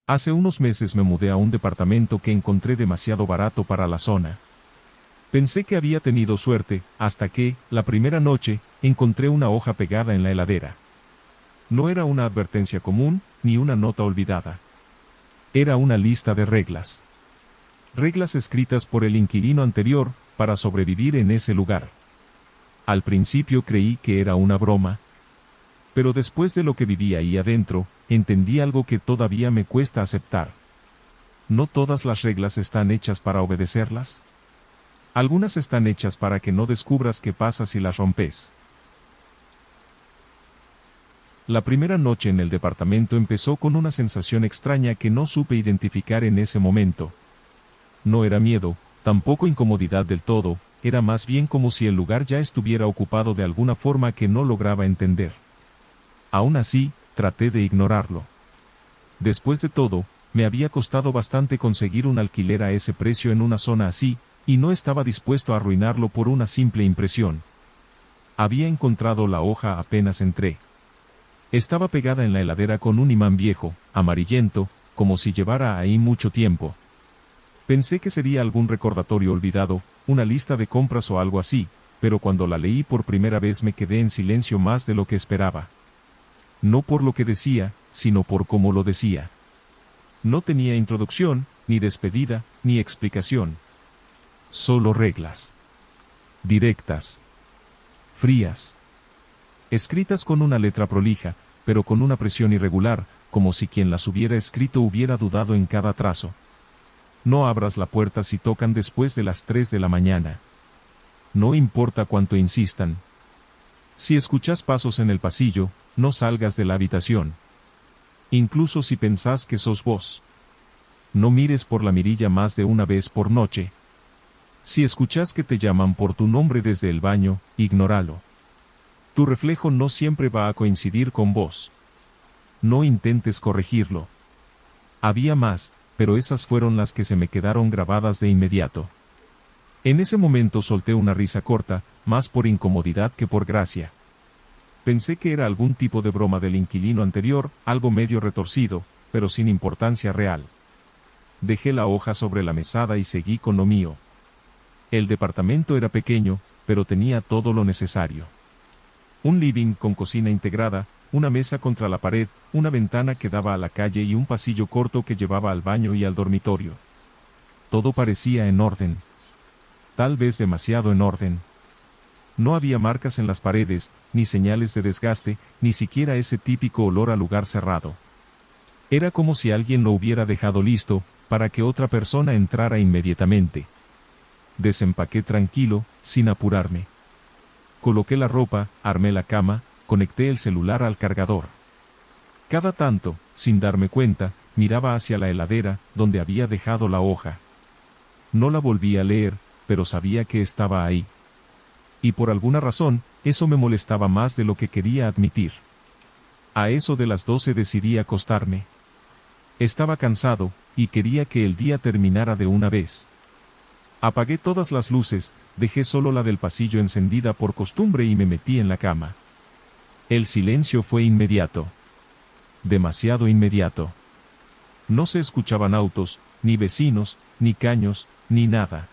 Hace unos meses me mudé a un departamento que encontré demasiado barato para la zona. Pensé que había tenido suerte, hasta que, la primera noche, encontré una hoja pegada en la heladera. No era una advertencia común, ni una nota olvidada. Era una lista de reglas. Reglas escritas por el inquilino anterior, para sobrevivir en ese lugar. Al principio creí que era una broma. Pero después de lo que viví ahí adentro, entendí algo que todavía me cuesta aceptar. ¿No todas las reglas están hechas para obedecerlas? Algunas están hechas para que no descubras qué pasa si las rompes. La primera noche en el departamento empezó con una sensación extraña que no supe identificar en ese momento. No era miedo, tampoco incomodidad del todo, era más bien como si el lugar ya estuviera ocupado de alguna forma que no lograba entender. Aún así, traté de ignorarlo. Después de todo, me había costado bastante conseguir un alquiler a ese precio en una zona así, y no estaba dispuesto a arruinarlo por una simple impresión. Había encontrado la hoja apenas entré. Estaba pegada en la heladera con un imán viejo, amarillento, como si llevara ahí mucho tiempo. Pensé que sería algún recordatorio olvidado, una lista de compras o algo así, pero cuando la leí por primera vez me quedé en silencio más de lo que esperaba. No por lo que decía, sino por cómo lo decía. No tenía introducción, ni despedida, ni explicación. Solo reglas. Directas. Frías. Escritas con una letra prolija, pero con una presión irregular, como si quien las hubiera escrito hubiera dudado en cada trazo. No abras la puerta si tocan después de las 3 de la mañana. No importa cuánto insistan. Si escuchas pasos en el pasillo, no salgas de la habitación. Incluso si pensás que sos vos. No mires por la mirilla más de una vez por noche. Si escuchas que te llaman por tu nombre desde el baño, ignóralo. Tu reflejo no siempre va a coincidir con vos. No intentes corregirlo. Había más, pero esas fueron las que se me quedaron grabadas de inmediato. En ese momento solté una risa corta, más por incomodidad que por gracia. Pensé que era algún tipo de broma del inquilino anterior, algo medio retorcido, pero sin importancia real. Dejé la hoja sobre la mesada y seguí con lo mío. El departamento era pequeño, pero tenía todo lo necesario. Un living con cocina integrada, una mesa contra la pared, una ventana que daba a la calle y un pasillo corto que llevaba al baño y al dormitorio. Todo parecía en orden. Tal vez demasiado en orden. No había marcas en las paredes, ni señales de desgaste, ni siquiera ese típico olor a lugar cerrado. Era como si alguien lo hubiera dejado listo, para que otra persona entrara inmediatamente. Desempaqué tranquilo, sin apurarme. Coloqué la ropa, armé la cama, conecté el celular al cargador. Cada tanto, sin darme cuenta, miraba hacia la heladera, donde había dejado la hoja. No la volví a leer, pero sabía que estaba ahí. Y por alguna razón, eso me molestaba más de lo que quería admitir. A eso de las 12 decidí acostarme. Estaba cansado, y quería que el día terminara de una vez. Apagué todas las luces, dejé solo la del pasillo encendida por costumbre y me metí en la cama. El silencio fue inmediato. Demasiado inmediato. No se escuchaban autos, ni vecinos, ni caños, ni nada.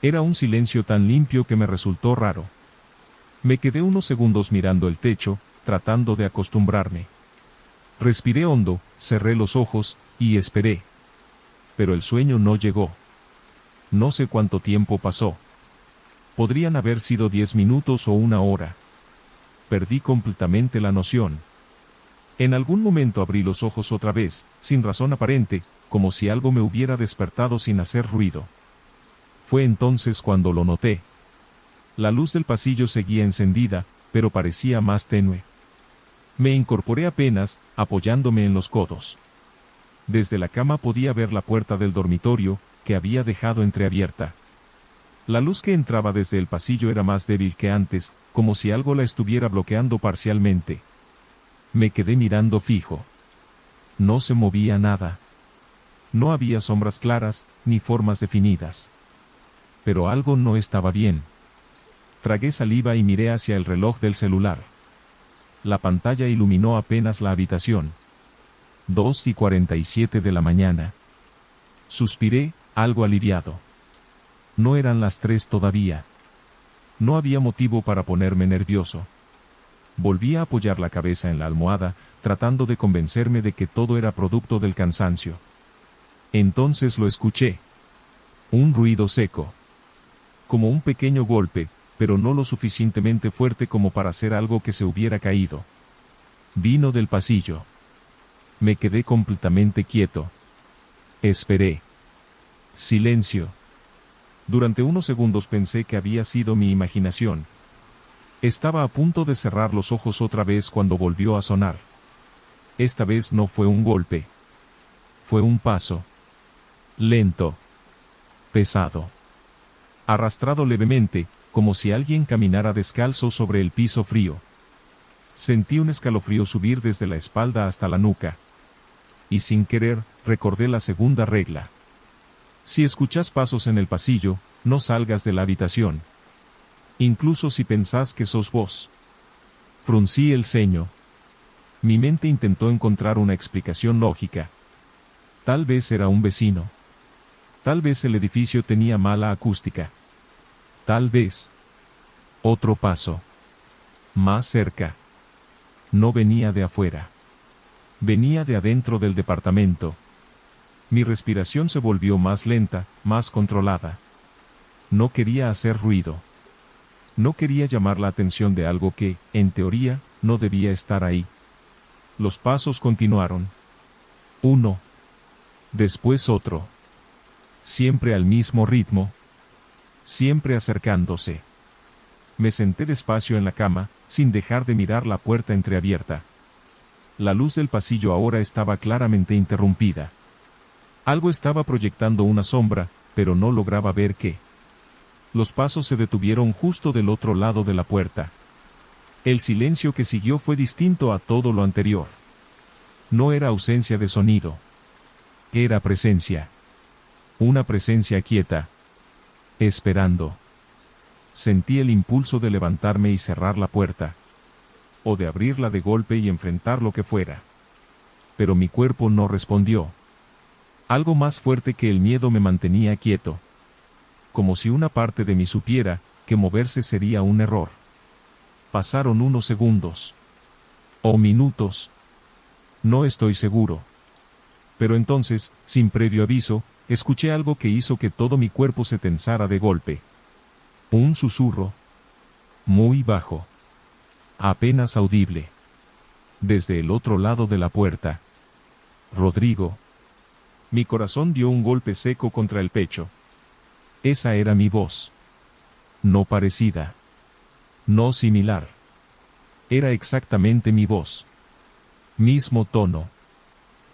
Era un silencio tan limpio que me resultó raro. Me quedé unos segundos mirando el techo, tratando de acostumbrarme. Respiré hondo, cerré los ojos, y esperé. Pero el sueño no llegó. No sé cuánto tiempo pasó. Podrían haber sido 10 minutos o una hora. Perdí completamente la noción. En algún momento abrí los ojos otra vez, sin razón aparente, como si algo me hubiera despertado sin hacer ruido. Fue entonces cuando lo noté. La luz del pasillo seguía encendida, pero parecía más tenue. Me incorporé apenas, apoyándome en los codos. Desde la cama podía ver la puerta del dormitorio, que había dejado entreabierta. La luz que entraba desde el pasillo era más débil que antes, como si algo la estuviera bloqueando parcialmente. Me quedé mirando fijo. No se movía nada. No había sombras claras, ni formas definidas. Pero algo no estaba bien. Tragué saliva y miré hacia el reloj del celular. La pantalla iluminó apenas la habitación. 2:47 de la mañana. Suspiré, algo aliviado. No eran las 3 todavía. No había motivo para ponerme nervioso. Volví a apoyar la cabeza en la almohada, tratando de convencerme de que todo era producto del cansancio. Entonces lo escuché. Un ruido seco. Como un pequeño golpe, pero no lo suficientemente fuerte como para hacer algo que se hubiera caído. Vino del pasillo. Me quedé completamente quieto. Esperé. Silencio. Durante unos segundos pensé que había sido mi imaginación. Estaba a punto de cerrar los ojos otra vez cuando volvió a sonar. Esta vez no fue un golpe. Fue un paso. Lento. Pesado. Arrastrado levemente, como si alguien caminara descalzo sobre el piso frío. Sentí un escalofrío subir desde la espalda hasta la nuca. Y sin querer, recordé la segunda regla. Si escuchas pasos en el pasillo, no salgas de la habitación. Incluso si pensás que sos vos. Fruncí el ceño. Mi mente intentó encontrar una explicación lógica. Tal vez era un vecino. Tal vez el edificio tenía mala acústica. Tal vez. Otro paso. Más cerca. No venía de afuera. Venía de adentro del departamento. Mi respiración se volvió más lenta, más controlada. No quería hacer ruido. No quería llamar la atención de algo que, en teoría, no debía estar ahí. Los pasos continuaron. Uno. Después otro. Siempre al mismo ritmo. Siempre acercándose. Me senté despacio en la cama, sin dejar de mirar la puerta entreabierta. La luz del pasillo ahora estaba claramente interrumpida. Algo estaba proyectando una sombra, pero no lograba ver qué. Los pasos se detuvieron justo del otro lado de la puerta. El silencio que siguió fue distinto a todo lo anterior. No era ausencia de sonido. Era presencia. Una presencia quieta. Esperando. Sentí el impulso de levantarme y cerrar la puerta. O de abrirla de golpe y enfrentar lo que fuera. Pero mi cuerpo no respondió. Algo más fuerte que el miedo me mantenía quieto. Como si una parte de mí supiera que moverse sería un error. Pasaron unos segundos. O minutos. No estoy seguro. Pero entonces, sin previo aviso, escuché algo que hizo que todo mi cuerpo se tensara de golpe. Un susurro. Muy bajo. Apenas audible. Desde el otro lado de la puerta. Rodrigo. Mi corazón dio un golpe seco contra el pecho. Esa era mi voz. No parecida. No similar. Era exactamente mi voz. Mismo tono.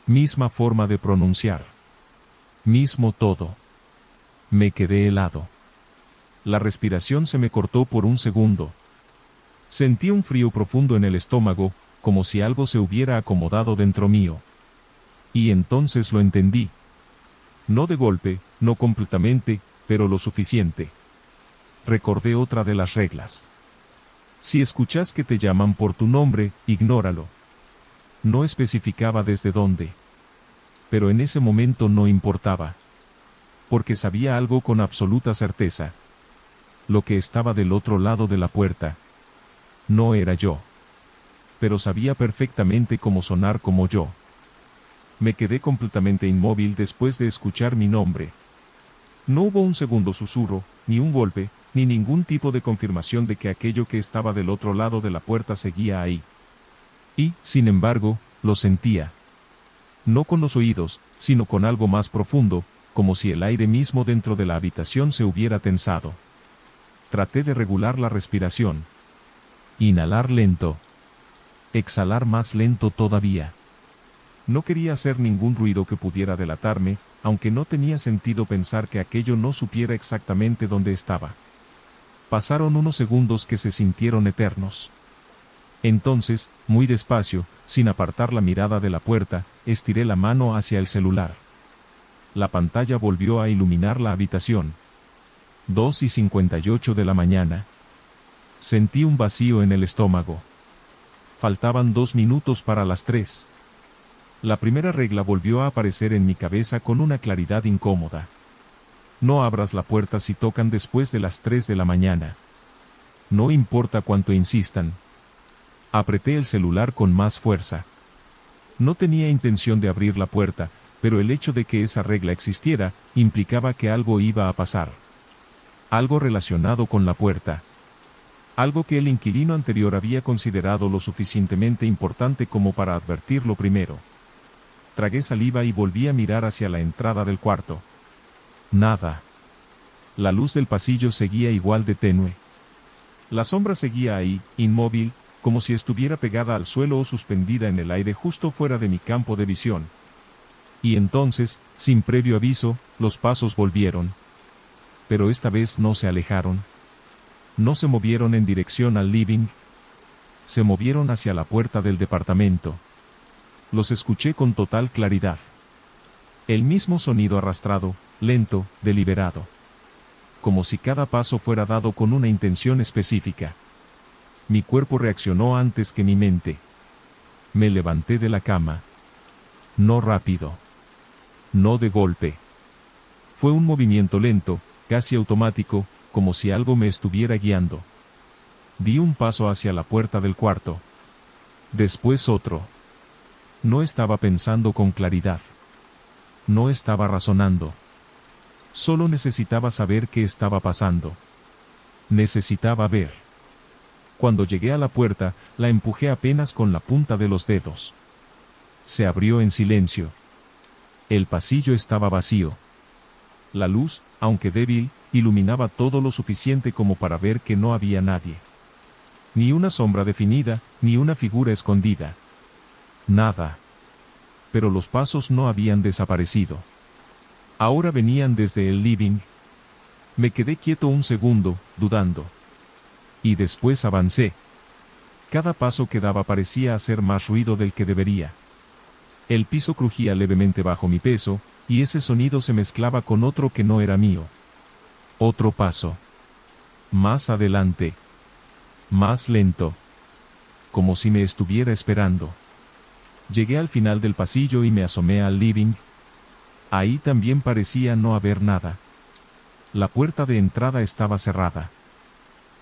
Misma forma de pronunciar. Mismo todo. Me quedé helado. La respiración se me cortó por un segundo. Sentí un frío profundo en el estómago, como si algo se hubiera acomodado dentro mío. Y entonces lo entendí. No de golpe, no completamente, pero lo suficiente. Recordé otra de las reglas. Si escuchas que te llaman por tu nombre, ignóralo. No especificaba desde dónde. Pero en ese momento no importaba. Porque sabía algo con absoluta certeza. Lo que estaba del otro lado de la puerta. No era yo. Pero sabía perfectamente cómo sonar como yo. Me quedé completamente inmóvil después de escuchar mi nombre. No hubo un segundo susurro, ni un golpe, ni ningún tipo de confirmación de que aquello que estaba del otro lado de la puerta seguía ahí. Y, sin embargo, lo sentía. No con los oídos, sino con algo más profundo, como si el aire mismo dentro de la habitación se hubiera tensado. Traté de regular la respiración. Inhalar lento. Exhalar más lento todavía. No quería hacer ningún ruido que pudiera delatarme, aunque no tenía sentido pensar que aquello no supiera exactamente dónde estaba. Pasaron unos segundos que se sintieron eternos. Entonces, muy despacio, sin apartar la mirada de la puerta, estiré la mano hacia el celular. La pantalla volvió a iluminar la habitación. 2:58 de la mañana. Sentí un vacío en el estómago. Faltaban 2 minutos para las 3. La primera regla volvió a aparecer en mi cabeza con una claridad incómoda. No abras la puerta si tocan después de las 3 de la mañana. No importa cuánto insistan. Apreté el celular con más fuerza. No tenía intención de abrir la puerta, pero el hecho de que esa regla existiera, implicaba que algo iba a pasar. Algo relacionado con la puerta. Algo que el inquilino anterior había considerado lo suficientemente importante como para advertirlo primero. Tragué saliva y volví a mirar hacia la entrada del cuarto. Nada. La luz del pasillo seguía igual de tenue. La sombra seguía ahí, inmóvil, como si estuviera pegada al suelo o suspendida en el aire justo fuera de mi campo de visión. Y entonces, sin previo aviso, los pasos volvieron. Pero esta vez no se alejaron. No se movieron en dirección al living. Se movieron hacia la puerta del departamento. Los escuché con total claridad. El mismo sonido arrastrado, lento, deliberado. Como si cada paso fuera dado con una intención específica. Mi cuerpo reaccionó antes que mi mente. Me levanté de la cama. No rápido. No de golpe. Fue un movimiento lento, casi automático, como si algo me estuviera guiando. Di un paso hacia la puerta del cuarto. Después otro. No estaba pensando con claridad. No estaba razonando. Solo necesitaba saber qué estaba pasando. Necesitaba ver. Cuando llegué a la puerta, la empujé apenas con la punta de los dedos. Se abrió en silencio. El pasillo estaba vacío. La luz, aunque débil, iluminaba todo lo suficiente como para ver que no había nadie. Ni una sombra definida, ni una figura escondida. Nada. Pero los pasos no habían desaparecido. Ahora venían desde el living. Me quedé quieto un segundo, dudando. Y después avancé. Cada paso que daba parecía hacer más ruido del que debería. El piso crujía levemente bajo mi peso, y ese sonido se mezclaba con otro que no era mío. Otro paso. Más adelante. Más lento. Como si me estuviera esperando. Llegué al final del pasillo y me asomé al living. Ahí también parecía no haber nada. La puerta de entrada estaba cerrada.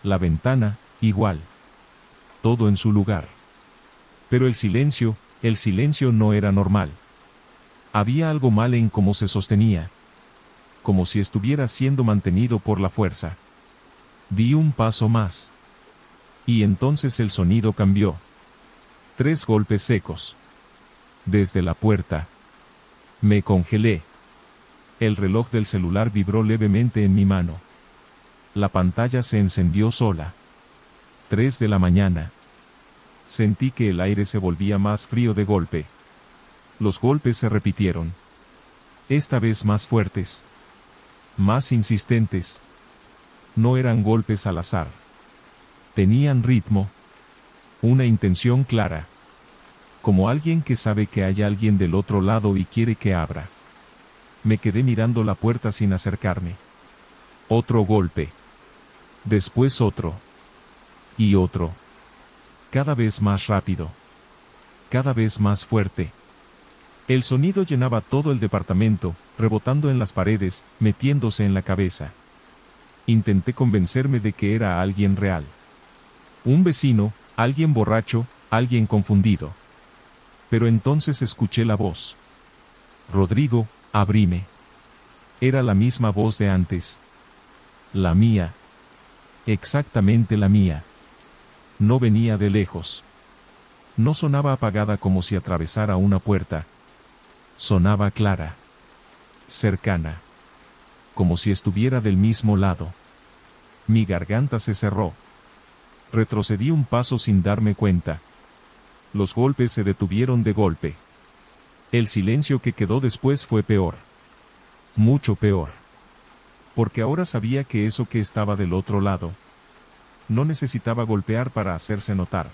La ventana, igual. Todo en su lugar. Pero el silencio no era normal. Había algo mal en cómo se sostenía. Como si estuviera siendo mantenido por la fuerza. Di un paso más. Y entonces el sonido cambió. 3 golpes secos. Desde la puerta. Me congelé. El reloj del celular vibró levemente en mi mano. La pantalla se encendió sola. 3 de la mañana. Sentí que el aire se volvía más frío de golpe. Los golpes se repitieron. Esta vez más fuertes. Más insistentes. No eran golpes al azar. Tenían ritmo. Una intención clara. Como alguien que sabe que hay alguien del otro lado y quiere que abra. Me quedé mirando la puerta sin acercarme. Otro golpe. Después otro. Y otro. Cada vez más rápido. Cada vez más fuerte. El sonido llenaba todo el departamento, rebotando en las paredes, metiéndose en la cabeza. Intenté convencerme de que era alguien real. Un vecino, alguien borracho, alguien confundido. Pero entonces escuché la voz. Rodrigo, abrime. Era la misma voz de antes. La mía. Exactamente la mía. No venía de lejos. No sonaba apagada como si atravesara una puerta. Sonaba clara. Cercana. Como si estuviera del mismo lado. Mi garganta se cerró. Retrocedí un paso sin darme cuenta. Los golpes se detuvieron de golpe. El silencio que quedó después fue peor. Mucho peor. Porque ahora sabía que eso que estaba del otro lado no necesitaba golpear para hacerse notar.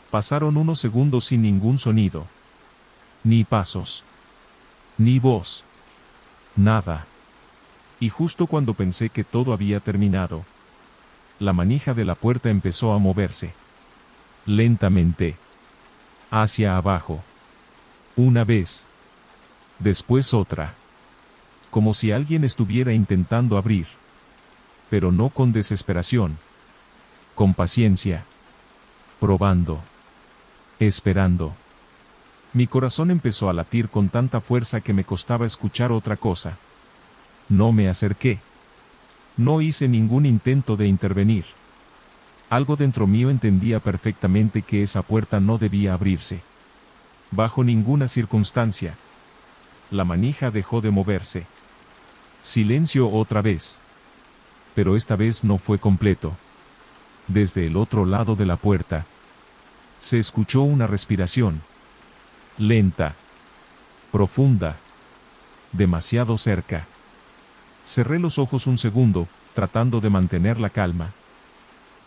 Pasaron unos segundos sin ningún sonido. Ni pasos. Ni voz. Nada. Y justo cuando pensé que todo había terminado, la manija de la puerta empezó a moverse. Lentamente. Hacia abajo. Una vez. Después otra. Como si alguien estuviera intentando abrir. Pero no con desesperación. Con paciencia. Probando. Esperando. Mi corazón empezó a latir con tanta fuerza que me costaba escuchar otra cosa. No me acerqué. No hice ningún intento de intervenir. Algo dentro mío entendía perfectamente que esa puerta no debía abrirse. Bajo ninguna circunstancia. La manija dejó de moverse. Silencio otra vez. Pero esta vez no fue completo. Desde el otro lado de la puerta, se escuchó una respiración. Lenta. Profunda. Demasiado cerca. Cerré los ojos un segundo, tratando de mantener la calma.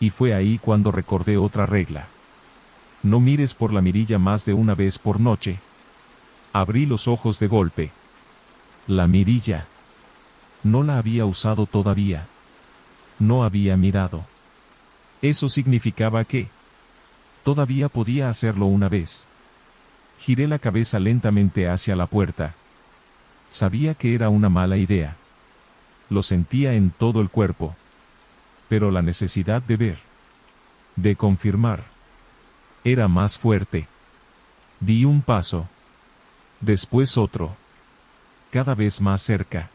Y fue ahí cuando recordé otra regla. No mires por la mirilla más de una vez por noche. Abrí los ojos de golpe. La mirilla. No la había usado todavía. No había mirado. Eso significaba que todavía podía hacerlo una vez. Giré la cabeza lentamente hacia la puerta. Sabía que era una mala idea. Lo sentía en todo el cuerpo. Pero la necesidad de ver, de confirmar, era más fuerte. Di un paso. Después otro. Cada vez más cerca.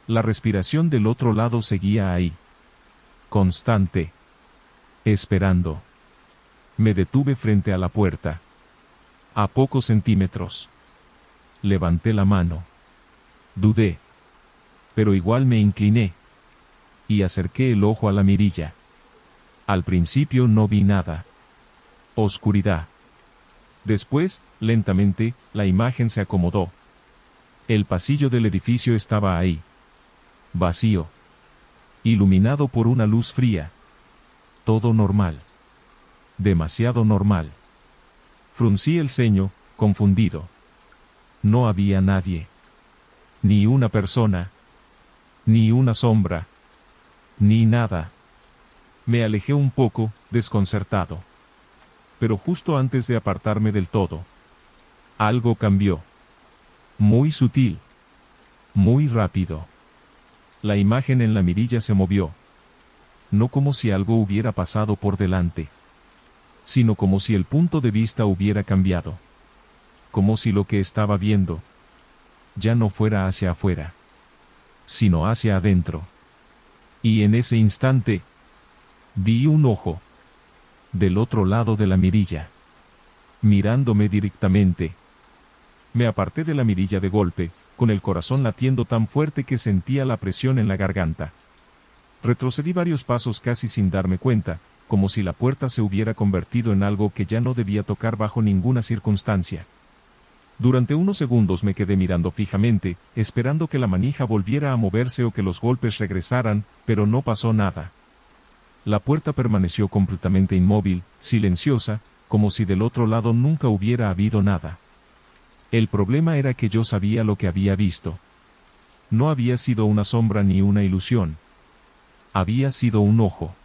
La respiración del otro lado seguía ahí. Constante. Esperando. Me detuve frente a la puerta. A pocos centímetros. Levanté la mano. Dudé. Pero igual me incliné. Y acerqué el ojo a la mirilla. Al principio no vi nada. Oscuridad. Después, lentamente, la imagen se acomodó. El pasillo del edificio estaba ahí. Vacío. Iluminado por una luz fría. Todo normal. Demasiado normal. Fruncí el ceño, confundido. No había nadie. Ni una persona. Ni una sombra. Ni nada. Me alejé un poco, desconcertado. Pero justo antes de apartarme del todo, algo cambió. Muy sutil. Muy rápido. La imagen en la mirilla se movió. No como si algo hubiera pasado por delante, sino como si el punto de vista hubiera cambiado. Como si lo que estaba viendo ya no fuera hacia afuera, sino hacia adentro. Y en ese instante, vi un ojo del otro lado de la mirilla, mirándome directamente. Me aparté de la mirilla de golpe, con el corazón latiendo tan fuerte que sentía la presión en la garganta. Retrocedí varios pasos casi sin darme cuenta, como si la puerta se hubiera convertido en algo que ya no debía tocar bajo ninguna circunstancia. Durante unos segundos me quedé mirando fijamente, esperando que la manija volviera a moverse o que los golpes regresaran, pero no pasó nada. La puerta permaneció completamente inmóvil, silenciosa, como si del otro lado nunca hubiera habido nada. El problema era que yo sabía lo que había visto. No había sido una sombra ni una ilusión. Había sido un ojo.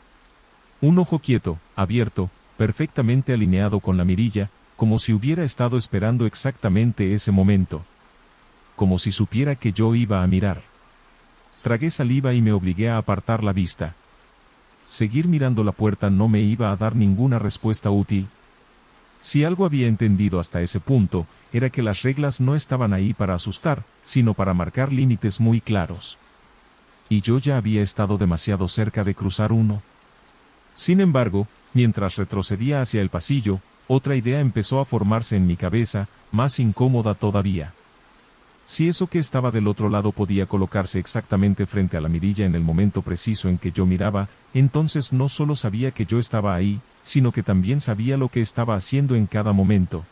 Un ojo quieto, abierto, perfectamente alineado con la mirilla, como si hubiera estado esperando exactamente ese momento. Como si supiera que yo iba a mirar. Tragué saliva y me obligué a apartar la vista. Seguir mirando la puerta no me iba a dar ninguna respuesta útil. Si algo había entendido hasta ese punto, era que las reglas no estaban ahí para asustar, sino para marcar límites muy claros. Y yo ya había estado demasiado cerca de cruzar uno. Sin embargo, mientras retrocedía hacia el pasillo, otra idea empezó a formarse en mi cabeza, más incómoda todavía. Si eso que estaba del otro lado podía colocarse exactamente frente a la mirilla en el momento preciso en que yo miraba, entonces no solo sabía que yo estaba ahí, sino que también sabía lo que estaba haciendo en cada momento.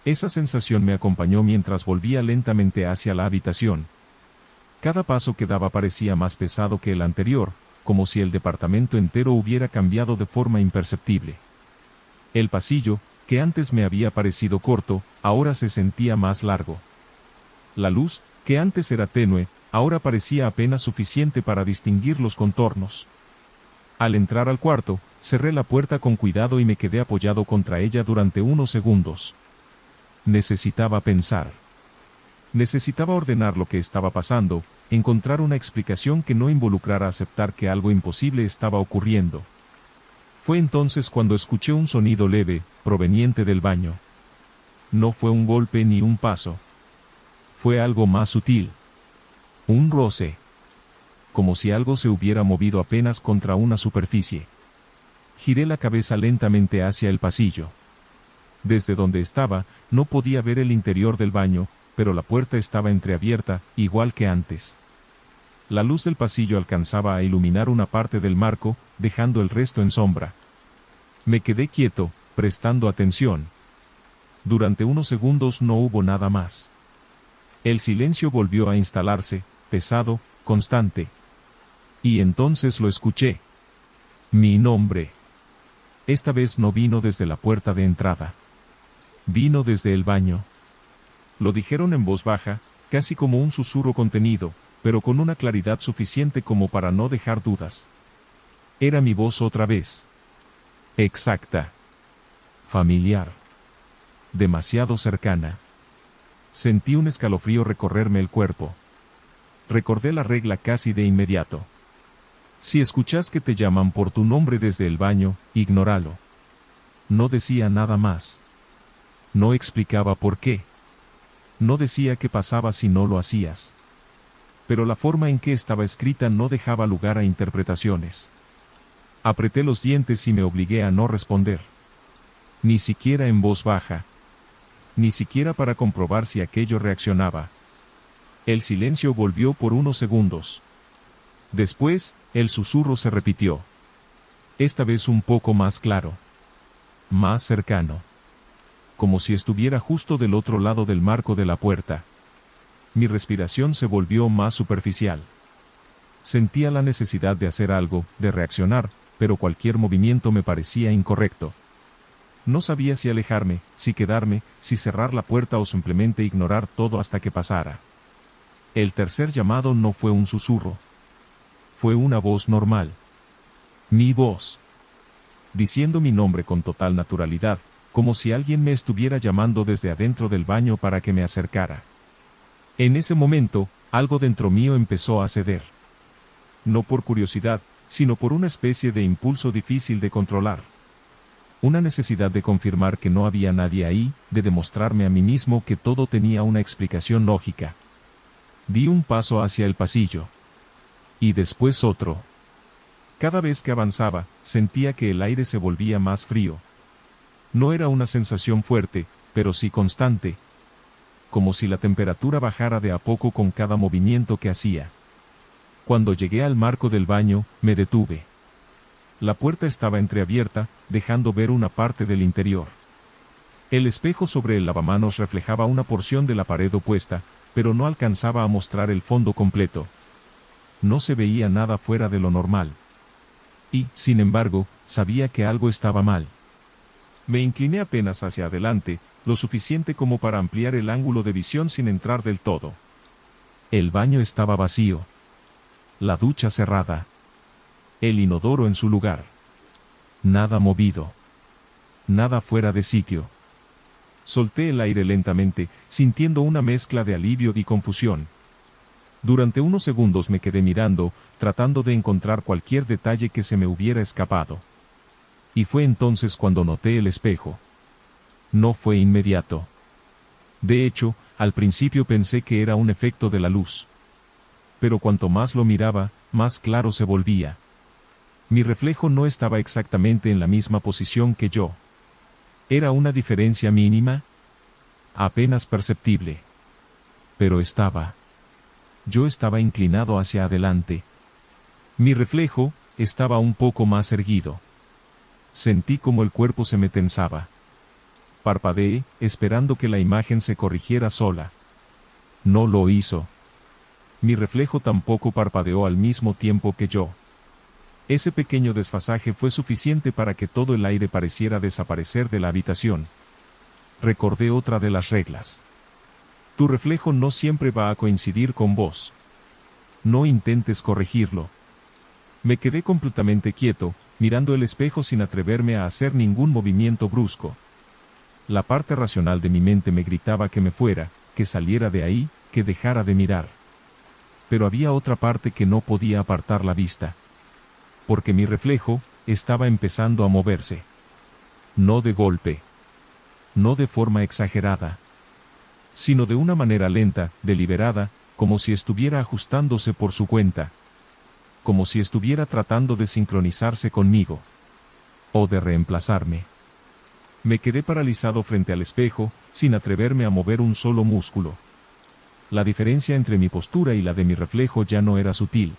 Esa sensación me acompañó mientras volvía lentamente hacia la habitación. Cada paso que daba parecía más pesado que el anterior, como si el departamento entero hubiera cambiado de forma imperceptible. El pasillo, que antes me había parecido corto, ahora se sentía más largo. La luz, que antes era tenue, ahora parecía apenas suficiente para distinguir los contornos. Al entrar al cuarto, cerré la puerta con cuidado y me quedé apoyado contra ella durante unos segundos. Necesitaba pensar. Necesitaba ordenar lo que estaba pasando, encontrar una explicación que no involucrara aceptar que algo imposible estaba ocurriendo. Fue entonces cuando escuché un sonido leve, proveniente del baño. No fue un golpe ni un paso. Fue algo más sutil. Un roce. Como si algo se hubiera movido apenas contra una superficie. Giré la cabeza lentamente hacia el pasillo. Desde donde estaba, no podía ver el interior del baño, pero la puerta estaba entreabierta, igual que antes. La luz del pasillo alcanzaba a iluminar una parte del marco, dejando el resto en sombra. Me quedé quieto, prestando atención. Durante unos segundos no hubo nada más. El silencio volvió a instalarse, pesado, constante. Y entonces lo escuché. Mi nombre. Esta vez no vino desde la puerta de entrada. Vino desde el baño. Lo dijeron en voz baja, casi como un susurro contenido, pero con una claridad suficiente como para no dejar dudas. Era mi voz otra vez. Exacta. Familiar. Demasiado cercana. Sentí un escalofrío recorrerme el cuerpo. Recordé la regla casi de inmediato. Si escuchas que te llaman por tu nombre desde el baño, ignóralo. No decía nada más. No explicaba por qué. No decía qué pasaba si no lo hacías. Pero la forma en que estaba escrita no dejaba lugar a interpretaciones. Apreté los dientes y me obligué a no responder. Ni siquiera en voz baja. Ni siquiera para comprobar si aquello reaccionaba. El silencio volvió por unos segundos. Después, el susurro se repitió. Esta vez un poco más claro. Más cercano. Como si estuviera justo del otro lado del marco de la puerta. Mi respiración se volvió más superficial. Sentía la necesidad de hacer algo, de reaccionar, pero cualquier movimiento me parecía incorrecto. No sabía si alejarme, si quedarme, si cerrar la puerta o simplemente ignorar todo hasta que pasara. El tercer llamado no fue un susurro. Fue una voz normal. Mi voz. Diciendo mi nombre con total naturalidad, como si alguien me estuviera llamando desde adentro del baño para que me acercara. En ese momento, algo dentro mío empezó a ceder. No por curiosidad, sino por una especie de impulso difícil de controlar. Una necesidad de confirmar que no había nadie ahí, de demostrarme a mí mismo que todo tenía una explicación lógica. Di un paso hacia el pasillo. Y después otro. Cada vez que avanzaba, sentía que el aire se volvía más frío. No era una sensación fuerte, pero sí constante. Como si la temperatura bajara de a poco con cada movimiento que hacía. Cuando llegué al marco del baño, me detuve. La puerta estaba entreabierta, dejando ver una parte del interior. El espejo sobre el lavamanos reflejaba una porción de la pared opuesta, pero no alcanzaba a mostrar el fondo completo. No se veía nada fuera de lo normal. Y, sin embargo, sabía que algo estaba mal. Me incliné apenas hacia adelante, lo suficiente como para ampliar el ángulo de visión sin entrar del todo. El baño estaba vacío. La ducha cerrada. El inodoro en su lugar. Nada movido. Nada fuera de sitio. Solté el aire lentamente, sintiendo una mezcla de alivio y confusión. Durante unos segundos me quedé mirando, tratando de encontrar cualquier detalle que se me hubiera escapado. Y fue entonces cuando noté el espejo. No fue inmediato. De hecho, al principio pensé que era un efecto de la luz. Pero cuanto más lo miraba, más claro se volvía. Mi reflejo no estaba exactamente en la misma posición que yo. Era una diferencia mínima, apenas perceptible. Pero estaba. Yo estaba inclinado hacia adelante. Mi reflejo estaba un poco más erguido. Sentí como el cuerpo se me tensaba. Parpadeé, esperando que la imagen se corrigiera sola. No lo hizo. Mi reflejo tampoco parpadeó al mismo tiempo que yo. Ese pequeño desfasaje fue suficiente para que todo el aire pareciera desaparecer de la habitación. Recordé otra de las reglas. Tu reflejo no siempre va a coincidir con vos. No intentes corregirlo. Me quedé completamente quieto, mirando el espejo sin atreverme a hacer ningún movimiento brusco. La parte racional de mi mente me gritaba que me fuera, que saliera de ahí, que dejara de mirar. Pero había otra parte que no podía apartar la vista. Porque mi reflejo estaba empezando a moverse. No de golpe. No de forma exagerada. Sino de una manera lenta, deliberada, como si estuviera ajustándose por su cuenta. Como si estuviera tratando de sincronizarse conmigo. O de reemplazarme. Me quedé paralizado frente al espejo, sin atreverme a mover un solo músculo. La diferencia entre mi postura y la de mi reflejo ya no era sutil.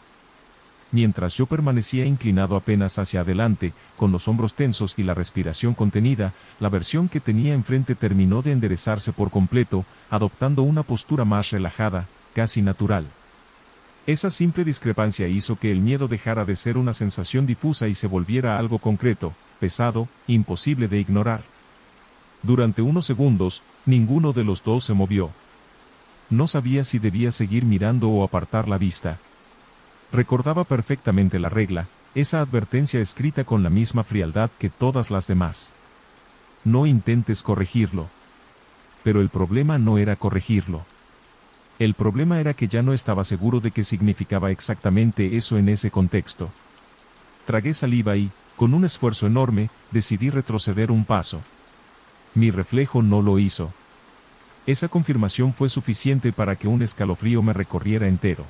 Mientras yo permanecía inclinado apenas hacia adelante, con los hombros tensos y la respiración contenida, la versión que tenía enfrente terminó de enderezarse por completo, adoptando una postura más relajada, casi natural. Esa simple discrepancia hizo que el miedo dejara de ser una sensación difusa y se volviera algo concreto, pesado, imposible de ignorar. Durante unos segundos, ninguno de los dos se movió. No sabía si debía seguir mirando o apartar la vista. Recordaba perfectamente la regla, esa advertencia escrita con la misma frialdad que todas las demás. No intentes corregirlo. Pero el problema no era corregirlo. El problema era que ya no estaba seguro de qué significaba exactamente eso en ese contexto. Tragué saliva y, con un esfuerzo enorme, decidí retroceder un paso. Mi reflejo no lo hizo. Esa confirmación fue suficiente para que un escalofrío me recorriera entero.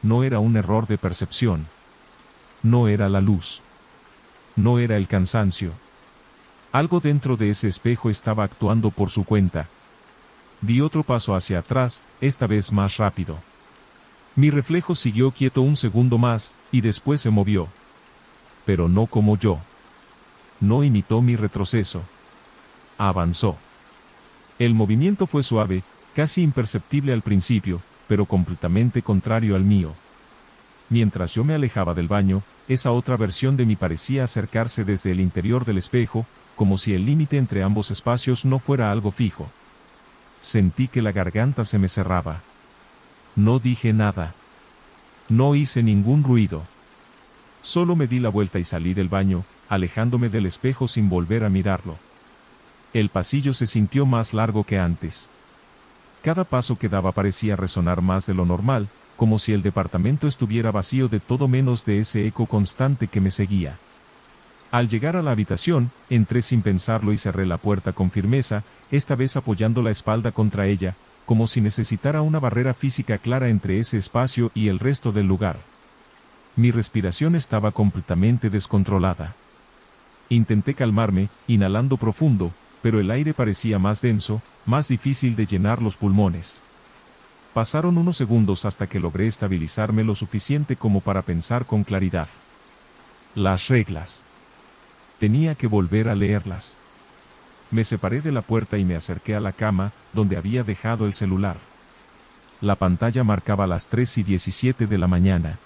No era un error de percepción. No era la luz. No era el cansancio. Algo dentro de ese espejo estaba actuando por su cuenta. Di otro paso hacia atrás, esta vez más rápido. Mi reflejo siguió quieto un segundo más, y después se movió. Pero no como yo. No imitó mi retroceso. Avanzó. El movimiento fue suave, casi imperceptible al principio, pero completamente contrario al mío. Mientras yo me alejaba del baño, esa otra versión de mí parecía acercarse desde el interior del espejo, como si el límite entre ambos espacios no fuera algo fijo. Sentí que la garganta se me cerraba. No dije nada. No hice ningún ruido. Solo me di la vuelta y salí del baño, alejándome del espejo sin volver a mirarlo. El pasillo se sintió más largo que antes. Cada paso que daba parecía resonar más de lo normal, como si el departamento estuviera vacío de todo menos de ese eco constante que me seguía. Al llegar a la habitación, entré sin pensarlo y cerré la puerta con firmeza, esta vez apoyando la espalda contra ella, como si necesitara una barrera física clara entre ese espacio y el resto del lugar. Mi respiración estaba completamente descontrolada. Intenté calmarme, inhalando profundo, pero el aire parecía más denso, más difícil de llenar los pulmones. Pasaron unos segundos hasta que logré estabilizarme lo suficiente como para pensar con claridad. Las reglas. Tenía que volver a leerlas. Me separé de la puerta y me acerqué a la cama, donde había dejado el celular. La pantalla marcaba las 3:17 de la mañana.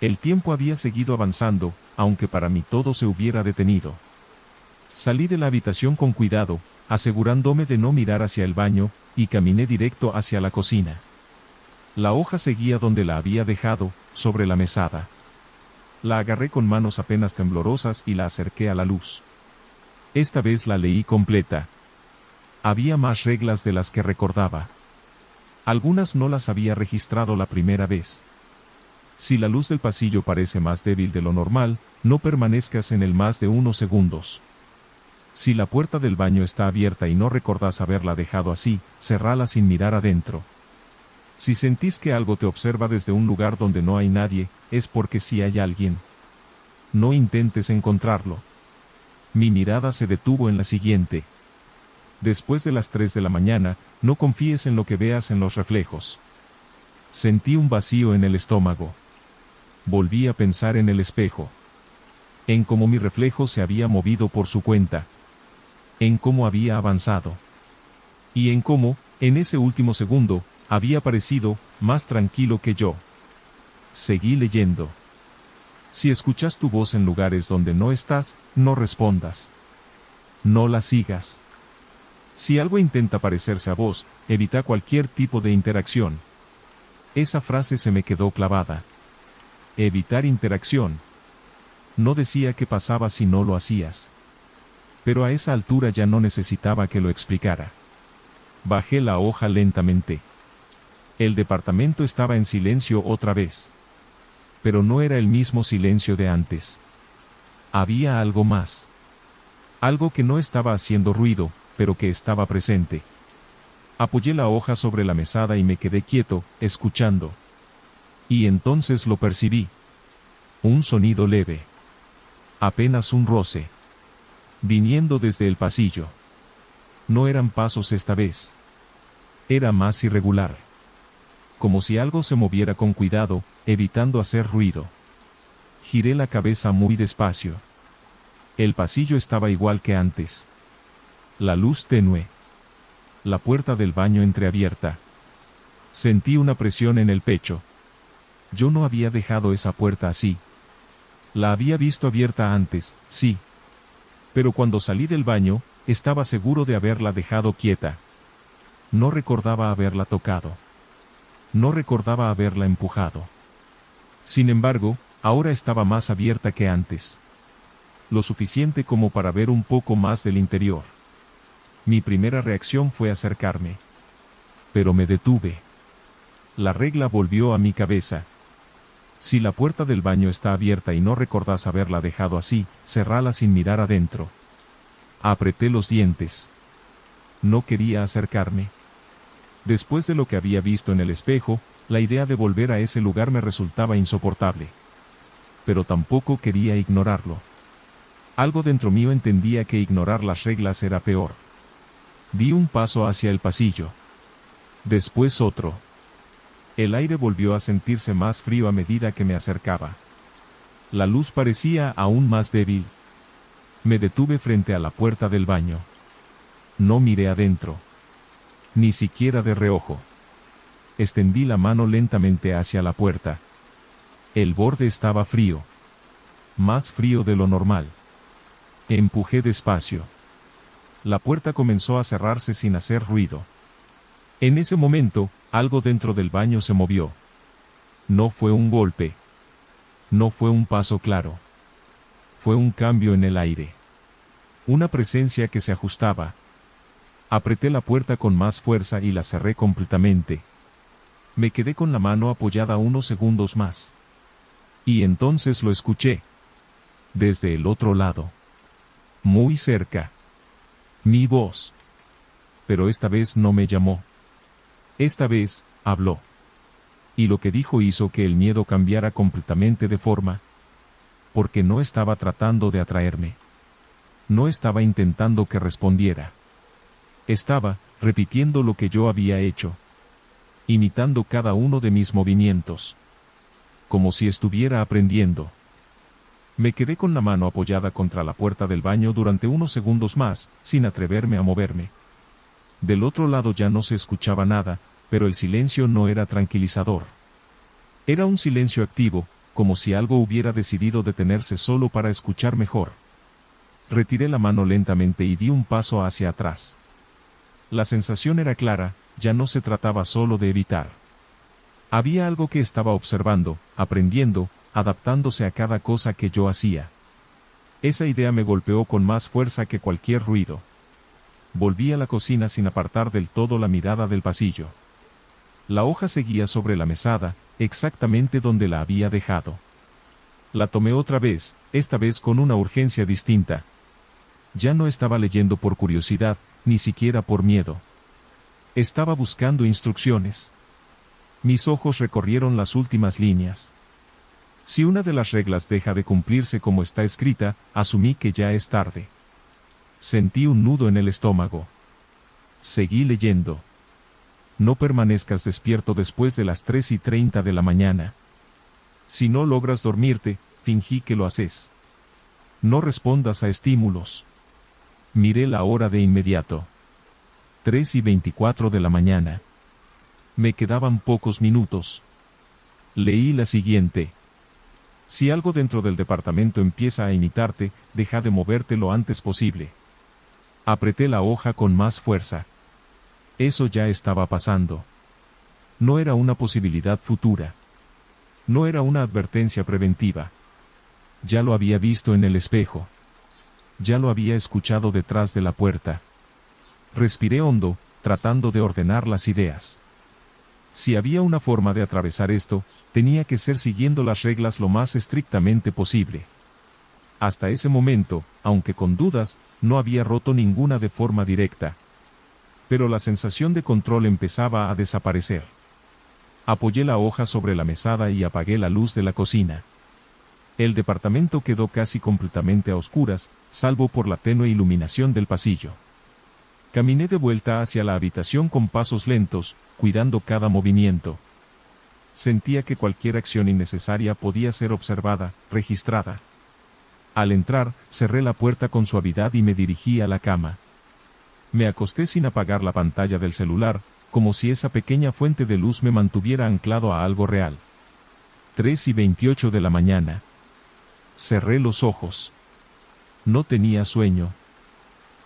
El tiempo había seguido avanzando, aunque para mí todo se hubiera detenido. Salí de la habitación con cuidado, asegurándome de no mirar hacia el baño, y caminé directo hacia la cocina. La hoja seguía donde la había dejado, sobre la mesada. La agarré con manos apenas temblorosas y la acerqué a la luz. Esta vez la leí completa. Había más reglas de las que recordaba. Algunas no las había registrado la primera vez. Si la luz del pasillo parece más débil de lo normal, no permanezcas en él más de unos segundos. Si la puerta del baño está abierta y no recordás haberla dejado así, cerrala sin mirar adentro. Si sentís que algo te observa desde un lugar donde no hay nadie, es porque sí hay alguien. No intentes encontrarlo. Mi mirada se detuvo en la siguiente. Después de las 3 de la mañana, no confíes en lo que veas en los reflejos. Sentí un vacío en el estómago. Volví a pensar en el espejo. En cómo mi reflejo se había movido por su cuenta. En cómo había avanzado. Y en cómo, en ese último segundo, había parecido más tranquilo que yo. Seguí leyendo. Si escuchas tu voz en lugares donde no estás, no respondas. No la sigas. Si algo intenta parecerse a vos, evita cualquier tipo de interacción. Esa frase se me quedó clavada. Evitar interacción. No decía qué pasaba si no lo hacías. Pero a esa altura ya no necesitaba que lo explicara. Bajé la hoja lentamente. El departamento estaba en silencio otra vez. Pero no era el mismo silencio de antes. Había algo más. Algo que no estaba haciendo ruido, pero que estaba presente. Apoyé la hoja sobre la mesada y me quedé quieto, escuchando. Y entonces lo percibí. Un sonido leve. Apenas un roce. Viniendo desde el pasillo. No eran pasos esta vez. Era más irregular. Como si algo se moviera con cuidado, evitando hacer ruido. Giré la cabeza muy despacio. El pasillo estaba igual que antes. La luz tenue. La puerta del baño entreabierta. Sentí una presión en el pecho. Yo no había dejado esa puerta así. La había visto abierta antes, sí. Pero cuando salí del baño, estaba seguro de haberla dejado quieta. No recordaba haberla tocado. No recordaba haberla empujado. Sin embargo, ahora estaba más abierta que antes. Lo suficiente como para ver un poco más del interior. Mi primera reacción fue acercarme. Pero me detuve. La regla volvió a mi cabeza. Si la puerta del baño está abierta y no recordás haberla dejado así, cerrala sin mirar adentro. Apreté los dientes. No quería acercarme. Después de lo que había visto en el espejo, la idea de volver a ese lugar me resultaba insoportable. Pero tampoco quería ignorarlo. Algo dentro mío entendía que ignorar las reglas era peor. Di un paso hacia el pasillo. Después otro. El aire volvió a sentirse más frío a medida que me acercaba. La luz parecía aún más débil. Me detuve frente a la puerta del baño. No miré adentro. Ni siquiera de reojo. Extendí la mano lentamente hacia la puerta. El borde estaba frío. Más frío de lo normal. Empujé despacio. La puerta comenzó a cerrarse sin hacer ruido. En ese momento, algo dentro del baño se movió. No fue un golpe. No fue un paso claro. Fue un cambio en el aire. Una presencia que se ajustaba. Apreté la puerta con más fuerza y la cerré completamente. Me quedé con la mano apoyada unos segundos más. Y entonces lo escuché. Desde el otro lado. Muy cerca. Mi voz. Pero esta vez no me llamó. Esta vez, habló. Y lo que dijo hizo que el miedo cambiara completamente de forma. Porque no estaba tratando de atraerme. No estaba intentando que respondiera. Estaba, repitiendo lo que yo había hecho. Imitando cada uno de mis movimientos. Como si estuviera aprendiendo. Me quedé con la mano apoyada contra la puerta del baño durante unos segundos más, sin atreverme a moverme. Del otro lado ya no se escuchaba nada, pero el silencio no era tranquilizador. Era un silencio activo, como si algo hubiera decidido detenerse solo para escuchar mejor. Retiré la mano lentamente y di un paso hacia atrás. La sensación era clara, ya no se trataba solo de evitar. Había algo que estaba observando, aprendiendo, adaptándose a cada cosa que yo hacía. Esa idea me golpeó con más fuerza que cualquier ruido. Volví a la cocina sin apartar del todo la mirada del pasillo. La hoja seguía sobre la mesada, exactamente donde la había dejado. La tomé otra vez, esta vez con una urgencia distinta. Ya no estaba leyendo por curiosidad, ni siquiera por miedo. Estaba buscando instrucciones. Mis ojos recorrieron las últimas líneas. Si una de las reglas deja de cumplirse como está escrita, asumí que ya es tarde. Sentí un nudo en el estómago. Seguí leyendo. No permanezcas despierto después de las 3:30 de la mañana. Si no logras dormirte, fingí que lo haces. No respondas a estímulos. Miré la hora de inmediato. 3:24 de la mañana. Me quedaban pocos minutos. Leí la siguiente. Si algo dentro del departamento empieza a imitarte, deja de moverte lo antes posible. Apreté la hoja con más fuerza. Eso ya estaba pasando. No era una posibilidad futura. No era una advertencia preventiva. Ya lo había visto en el espejo. ya lo había escuchado detrás de la puerta. Respiré hondo, tratando de ordenar las ideas. Si había una forma de atravesar esto, tenía que ser siguiendo las reglas lo más estrictamente posible. Hasta ese momento, aunque con dudas, no había roto ninguna de forma directa. Pero la sensación de control empezaba a desaparecer. Apoyé la hoja sobre la mesada y apagué la luz de la cocina. El departamento quedó casi completamente a oscuras, salvo por la tenue iluminación del pasillo. Caminé de vuelta hacia la habitación con pasos lentos, cuidando cada movimiento. Sentía que cualquier acción innecesaria podía ser observada, registrada. Al entrar, cerré la puerta con suavidad y me dirigí a la cama. Me acosté sin apagar la pantalla del celular, como si esa pequeña fuente de luz me mantuviera anclado a algo real. 3:28 de la mañana. Cerré los ojos. No tenía sueño.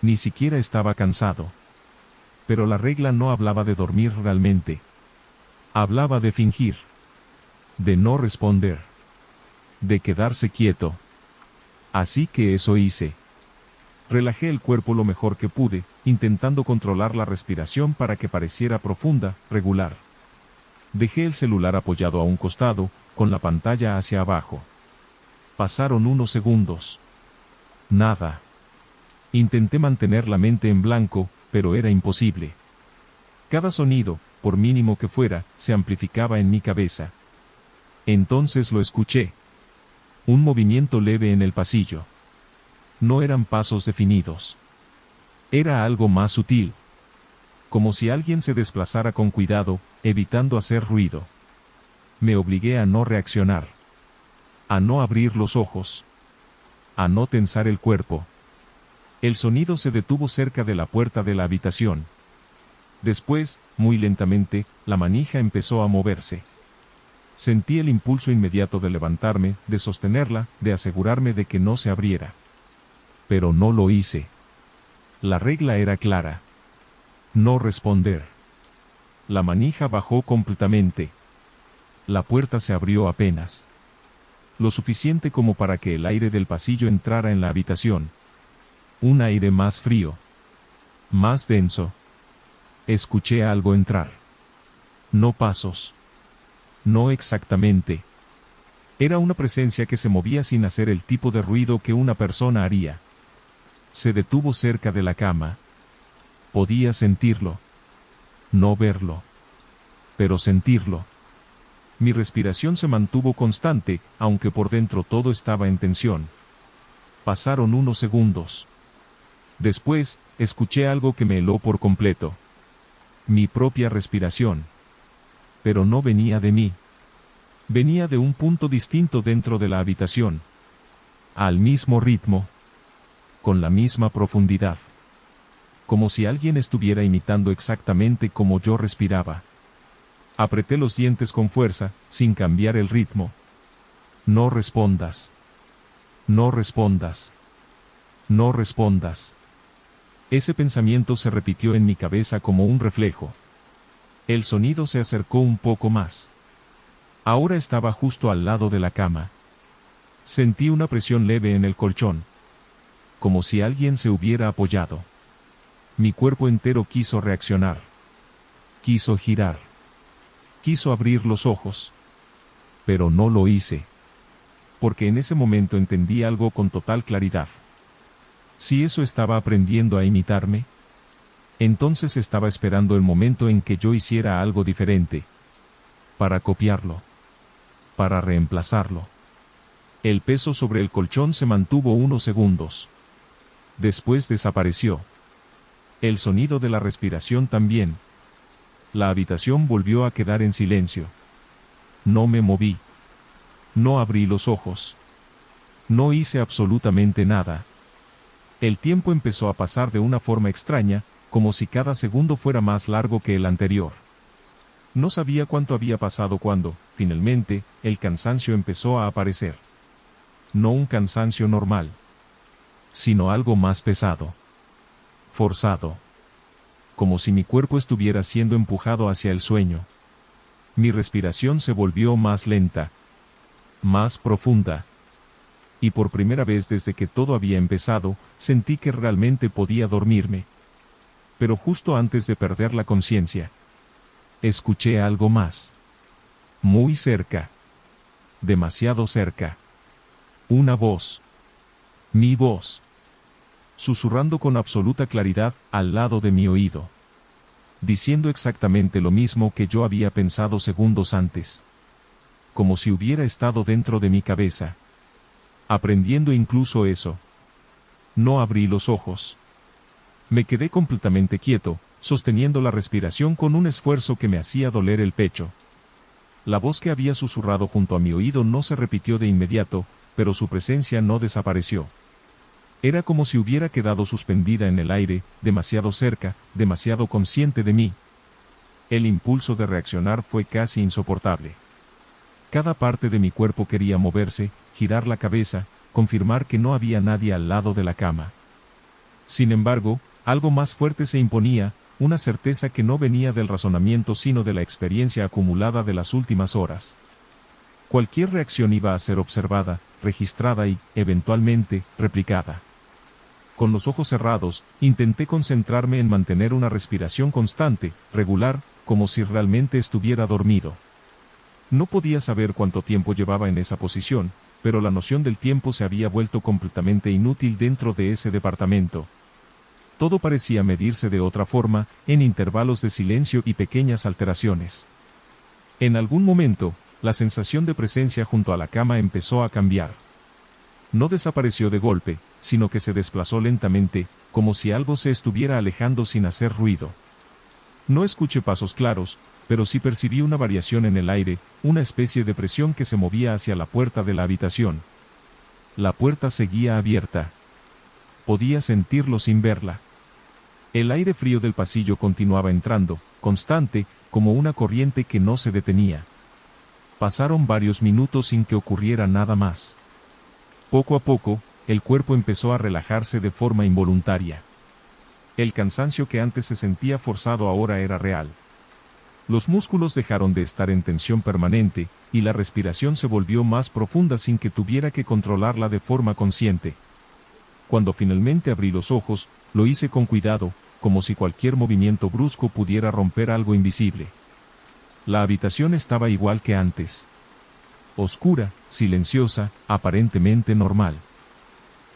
Ni siquiera estaba cansado. Pero la regla no hablaba de dormir realmente. Hablaba de fingir. De no responder. De quedarse quieto. Así que eso hice. Relajé el cuerpo lo mejor que pude, intentando controlar la respiración para que pareciera profunda, regular. Dejé el celular apoyado a un costado, con la pantalla hacia abajo. Pasaron unos segundos. Nada. Intenté mantener la mente en blanco, pero era imposible. Cada sonido, por mínimo que fuera, se amplificaba en mi cabeza. Entonces lo escuché. Un movimiento leve en el pasillo. No eran pasos definidos. Era algo más sutil. Como si alguien se desplazara con cuidado, evitando hacer ruido. Me obligué a no reaccionar. A no abrir los ojos. A no tensar el cuerpo. El sonido se detuvo cerca de la puerta de la habitación. Después, muy lentamente, la manija empezó a moverse. Sentí el impulso inmediato de levantarme, de sostenerla, de asegurarme de que no se abriera. Pero no lo hice. La regla era clara. No responder. La manija bajó completamente. La puerta se abrió apenas. Lo suficiente como para que el aire del pasillo entrara en la habitación. Un aire más frío. Más denso. Escuché algo entrar. No pasos. No exactamente. Era una presencia que se movía sin hacer el tipo de ruido que una persona haría. Se detuvo cerca de la cama. Podía sentirlo. No verlo. Pero sentirlo. Mi respiración se mantuvo constante, aunque por dentro todo estaba en tensión. Pasaron unos segundos. Después, escuché algo que me heló por completo. Mi propia respiración. Pero no venía de mí. Venía de un punto distinto dentro de la habitación. Al mismo ritmo. Con la misma profundidad. Como si alguien estuviera imitando exactamente como yo respiraba. Apreté los dientes con fuerza, sin cambiar el ritmo. No respondas. No respondas. No respondas. Ese pensamiento se repitió en mi cabeza como un reflejo. El sonido se acercó un poco más. Ahora estaba justo al lado de la cama. Sentí una presión leve en el colchón. Como si alguien se hubiera apoyado. Mi cuerpo entero quiso reaccionar. Quiso girar. Quiso abrir los ojos. Pero no lo hice. Porque en ese momento entendí algo con total claridad. Si eso estaba aprendiendo a imitarme, entonces estaba esperando el momento en que yo hiciera algo diferente. Para copiarlo. Para reemplazarlo. El peso sobre el colchón se mantuvo unos segundos. Después desapareció. El sonido de la respiración también. La habitación volvió a quedar en silencio. No me moví. No abrí los ojos. No hice absolutamente nada. El tiempo empezó a pasar de una forma extraña, como si cada segundo fuera más largo que el anterior. No sabía cuánto había pasado cuando, finalmente, el cansancio empezó a aparecer. No un cansancio normal, sino algo más pesado. Forzado. Como si mi cuerpo estuviera siendo empujado hacia el sueño. Mi respiración se volvió más lenta. Más profunda. Y por primera vez desde que todo había empezado, sentí que realmente podía dormirme. Pero justo antes de perder la conciencia, escuché algo más. Muy cerca. Demasiado cerca. Una voz. Mi voz. Susurrando con absoluta claridad, al lado de mi oído. Diciendo exactamente lo mismo que yo había pensado segundos antes. Como si hubiera estado dentro de mi cabeza. Aprendiendo incluso eso. No abrí los ojos. Me quedé completamente quieto, sosteniendo la respiración con un esfuerzo que me hacía doler el pecho. La voz que había susurrado junto a mi oído no se repitió de inmediato, pero su presencia no desapareció. Era como si hubiera quedado suspendida en el aire, demasiado cerca, demasiado consciente de mí. El impulso de reaccionar fue casi insoportable. Cada parte de mi cuerpo quería moverse, girar la cabeza, confirmar que no había nadie al lado de la cama. Sin embargo, algo más fuerte se imponía, una certeza que no venía del razonamiento sino de la experiencia acumulada de las últimas horas. Cualquier reacción iba a ser observada, registrada y, eventualmente, replicada. Con los ojos cerrados, intenté concentrarme en mantener una respiración constante, regular, como si realmente estuviera dormido. No podía saber cuánto tiempo llevaba en esa posición, pero la noción del tiempo se había vuelto completamente inútil dentro de ese departamento. Todo parecía medirse de otra forma, en intervalos de silencio y pequeñas alteraciones. En algún momento, la sensación de presencia junto a la cama empezó a cambiar. No desapareció de golpe, sino que se desplazó lentamente, como si algo se estuviera alejando sin hacer ruido. No escuché pasos claros, pero sí percibí una variación en el aire, una especie de presión que se movía hacia la puerta de la habitación. La puerta seguía abierta. Podía sentirlo sin verla. El aire frío del pasillo continuaba entrando, constante, como una corriente que no se detenía. Pasaron varios minutos sin que ocurriera nada más. Poco a poco, el cuerpo empezó a relajarse de forma involuntaria. El cansancio que antes se sentía forzado ahora era real. Los músculos dejaron de estar en tensión permanente, y la respiración se volvió más profunda sin que tuviera que controlarla de forma consciente. Cuando finalmente abrí los ojos, lo hice con cuidado, como si cualquier movimiento brusco pudiera romper algo invisible. La habitación estaba igual que antes. Oscura, silenciosa, aparentemente normal.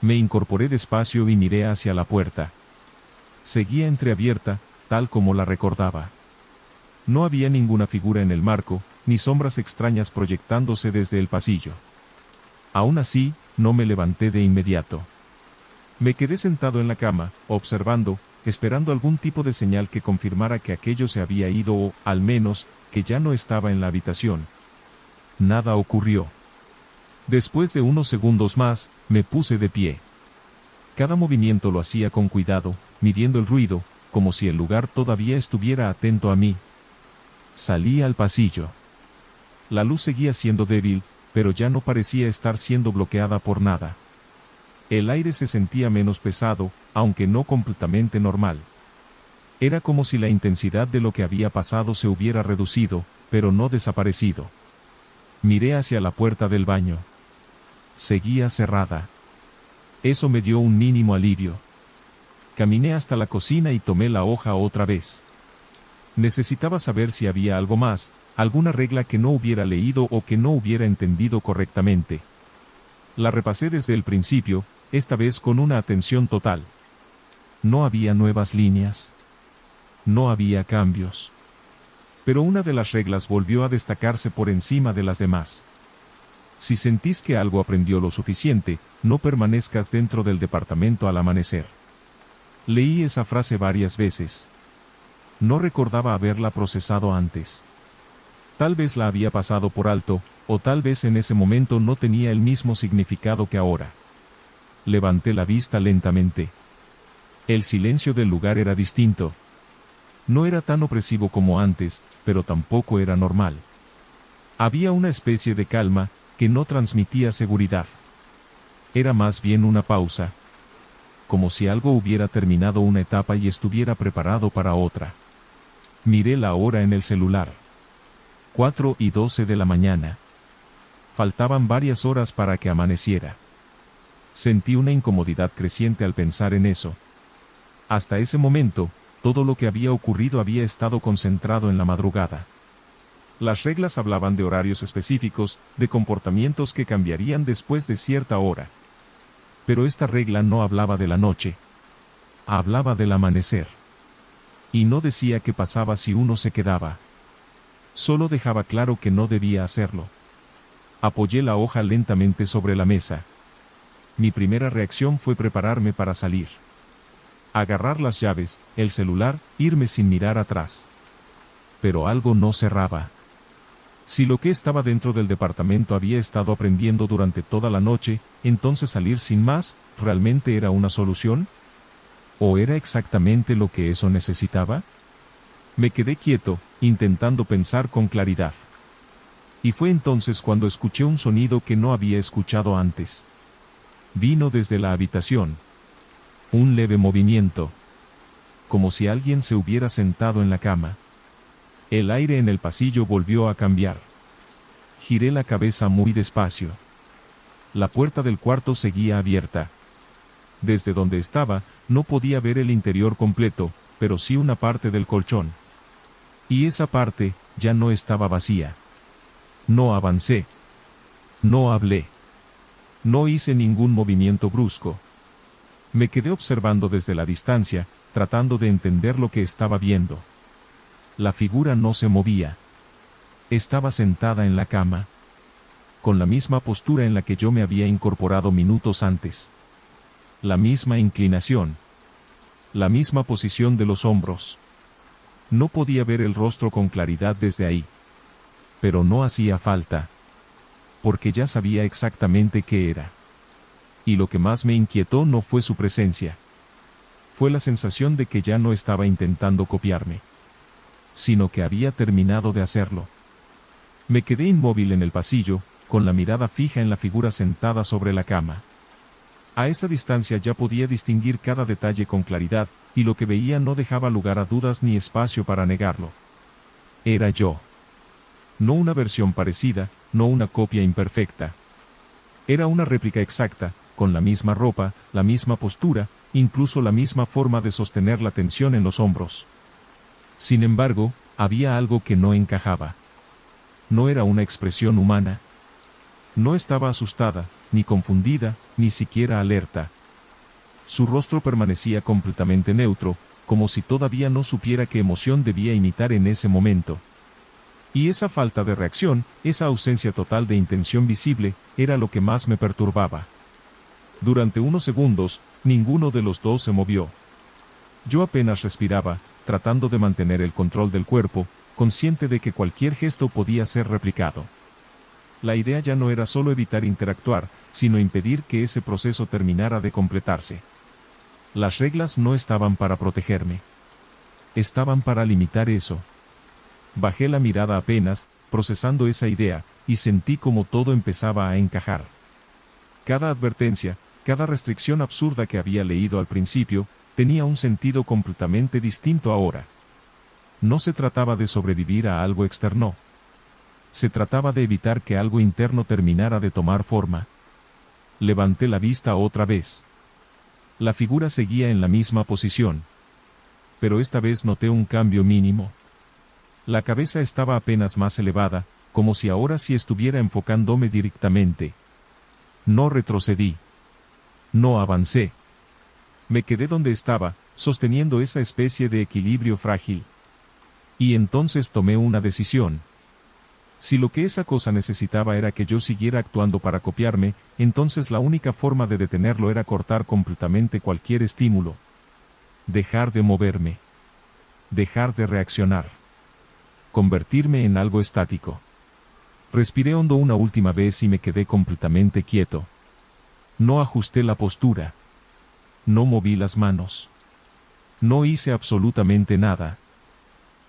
Me incorporé despacio y miré hacia la puerta. Seguía entreabierta, tal como la recordaba. No había ninguna figura en el marco, ni sombras extrañas proyectándose desde el pasillo. Aún así, no me levanté de inmediato. Me quedé sentado en la cama, observando, esperando algún tipo de señal que confirmara que aquello se había ido o, al menos, que ya no estaba en la habitación. Nada ocurrió. Después de unos segundos más, me puse de pie. Cada movimiento lo hacía con cuidado, midiendo el ruido, como si el lugar todavía estuviera atento a mí. Salí al pasillo. La luz seguía siendo débil, pero ya no parecía estar siendo bloqueada por nada. El aire se sentía menos pesado, aunque no completamente normal. Era como si la intensidad de lo que había pasado se hubiera reducido, pero no desaparecido. Miré hacia la puerta del baño. Seguía cerrada. Eso me dio un mínimo alivio. Caminé hasta la cocina y tomé la hoja otra vez. Necesitaba saber si había algo más, alguna regla que no hubiera leído o que no hubiera entendido correctamente. La repasé desde el principio, esta vez con una atención total. No había nuevas líneas. No había cambios. Pero una de las reglas volvió a destacarse por encima de las demás. Si sentís que algo aprendió lo suficiente, no permanezcas dentro del departamento al amanecer. Leí esa frase varias veces. No recordaba haberla procesado antes. Tal vez la había pasado por alto, o tal vez en ese momento no tenía el mismo significado que ahora. Levanté la vista lentamente. El silencio del lugar era distinto. No era tan opresivo como antes, pero tampoco era normal. Había una especie de calma, que no transmitía seguridad. Era más bien una pausa. Como si algo hubiera terminado una etapa y estuviera preparado para otra. Miré la hora en el celular. 4:12 de la mañana. Faltaban varias horas para que amaneciera. Sentí una incomodidad creciente al pensar en eso. Hasta ese momento, todo lo que había ocurrido había estado concentrado en la madrugada. Las reglas hablaban de horarios específicos, de comportamientos que cambiarían después de cierta hora. Pero esta regla no hablaba de la noche. Hablaba del amanecer. Y no decía qué pasaba si uno se quedaba. Solo dejaba claro que no debía hacerlo. Apoyé la hoja lentamente sobre la mesa. Mi primera reacción fue prepararme para salir. Agarrar las llaves, el celular, irme sin mirar atrás. Pero algo no cerraba. Si lo que estaba dentro del departamento había estado aprendiendo durante toda la noche, entonces salir sin más, ¿realmente era una solución? ¿O era exactamente lo que eso necesitaba? Me quedé quieto, intentando pensar con claridad. Y fue entonces cuando escuché un sonido que no había escuchado antes. Vino desde la habitación. Un leve movimiento. Como si alguien se hubiera sentado en la cama. El aire en el pasillo volvió a cambiar. Giré la cabeza muy despacio. La puerta del cuarto seguía abierta. Desde donde estaba, no podía ver el interior completo, pero sí una parte del colchón. Y esa parte, ya no estaba vacía. No avancé. No hablé. No hice ningún movimiento brusco. Me quedé observando desde la distancia, tratando de entender lo que estaba viendo. La figura no se movía. Estaba sentada en la cama. Con la misma postura en la que yo me había incorporado minutos antes. La misma inclinación. La misma posición de los hombros. No podía ver el rostro con claridad desde ahí. Pero no hacía falta. Porque ya sabía exactamente qué era. Y lo que más me inquietó no fue su presencia. Fue la sensación de que ya no estaba intentando copiarme. Sino que había terminado de hacerlo. Me quedé inmóvil en el pasillo, con la mirada fija en la figura sentada sobre la cama. A esa distancia ya podía distinguir cada detalle con claridad, y lo que veía no dejaba lugar a dudas ni espacio para negarlo. Era yo. No una versión parecida, no una copia imperfecta. Era una réplica exacta, con la misma ropa, la misma postura, incluso la misma forma de sostener la tensión en los hombros. Sin embargo, había algo que no encajaba. No era una expresión humana. No estaba asustada, ni confundida, ni siquiera alerta. Su rostro permanecía completamente neutro, como si todavía no supiera qué emoción debía imitar en ese momento. Y esa falta de reacción, esa ausencia total de intención visible, era lo que más me perturbaba. Durante unos segundos, ninguno de los dos se movió. Yo apenas respiraba, tratando de mantener el control del cuerpo, consciente de que cualquier gesto podía ser replicado. La idea ya no era solo evitar interactuar, sino impedir que ese proceso terminara de completarse. Las reglas no estaban para protegerme. Estaban para limitar eso. Bajé la mirada apenas, procesando esa idea, y sentí como todo empezaba a encajar. Cada advertencia, cada restricción absurda que había leído al principio, tenía un sentido completamente distinto ahora. No se trataba de sobrevivir a algo externo. Se trataba de evitar que algo interno terminara de tomar forma. Levanté la vista otra vez. La figura seguía en la misma posición. Pero esta vez noté un cambio mínimo. La cabeza estaba apenas más elevada, como si ahora sí estuviera enfocándome directamente. No retrocedí. No avancé. Me quedé donde estaba, sosteniendo esa especie de equilibrio frágil. Y entonces tomé una decisión. Si lo que esa cosa necesitaba era que yo siguiera actuando para copiarme, entonces la única forma de detenerlo era cortar completamente cualquier estímulo. Dejar de moverme. Dejar de reaccionar. Convertirme en algo estático. Respiré hondo una última vez y me quedé completamente quieto. No ajusté la postura. No moví las manos. No hice absolutamente nada.